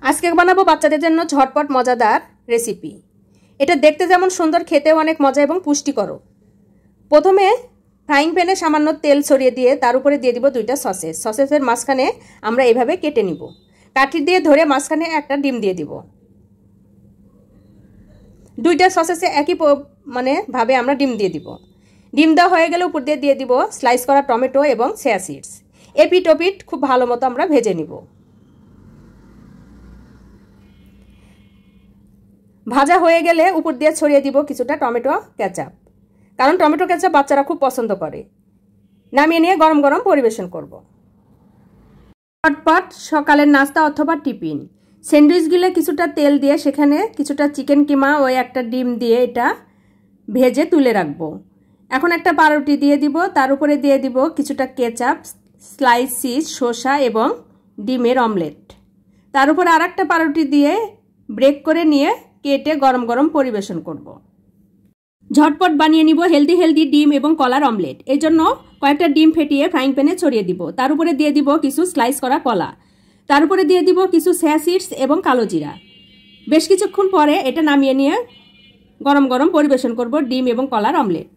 আজকে বানাবো বাচ্চাদের জন্য ঝটপট মজাদার রেসিপি। এটা দেখতে যেমন সুন্দর, খেতেও অনেক মজা এবং পুষ্টিকর। প্রথমে ফ্রাইং প্যানে সামান্য তেল ছড়িয়ে দিয়ে তার উপরে দিয়ে দিব 2টা সসেস। সসেসের মাঝখানে আমরা এইভাবে কেটে নিব। কাঠি দিয়ে ধরে মাঝখানে একটা ডিম দিয়ে দিব। 2টা সসেসে একই ভাবে আমরা ডিম দিয়ে দিব। ডিম দেওয়া হয়ে গেলে উপর দিয়ে দিব স্লাইস করা টমেটো এবং সয়া সিডস। এপিট ওপিট খুব ভালো মতো আমরা ভেজে নিব। ভাজা হয়ে গেলে উপর দিয়ে ছড়িয়ে দিব কিছুটা টমেটো কেচাপ, কারণ টমেটো কেচাপ বাচ্চারা খুব পছন্দ করে। নামিয়ে নিয়ে গরম গরম পরিবেশন করব। ঝটপট সকালের নাস্তা অথবা টিফিন। স্যান্ডউইচগুলো কিছুটা তেল দিয়ে সেখানে কিছুটা চিকেন কিমা ও একটা ডিম দিয়ে এটা ভেজে তুলে রাখবো। এখন একটা পাউরুটি দিয়ে দিব, তার উপরে দিয়ে দিব কিছুটা কেচাপ, স্লাইস চিজ, শসা এবং ডিমের অমলেট। তার উপর আর একটা পাউরুটি দিয়ে ব্রেক করে নিয়ে কেটে গরম গরম পরিবেশন করব। ঝটপট বানিয়ে নিব হেলদি ডিম এবং কলার অমলেট। এই জন্য কয়েকটা ডিম ফেটিয়ে ফ্রাইং প্যানে ছড়িয়ে দিব। তার উপরে দিয়ে দিব কিছু স্লাইস করা কলা। তার উপরে দিয়ে দিব কিছু সয়া সিডস এবং কালো জিরা। বেশ কিছুক্ষণ পরে এটা নামিয়ে নিয়ে গরম গরম পরিবেশন করব ডিম এবং কলার অমলেট।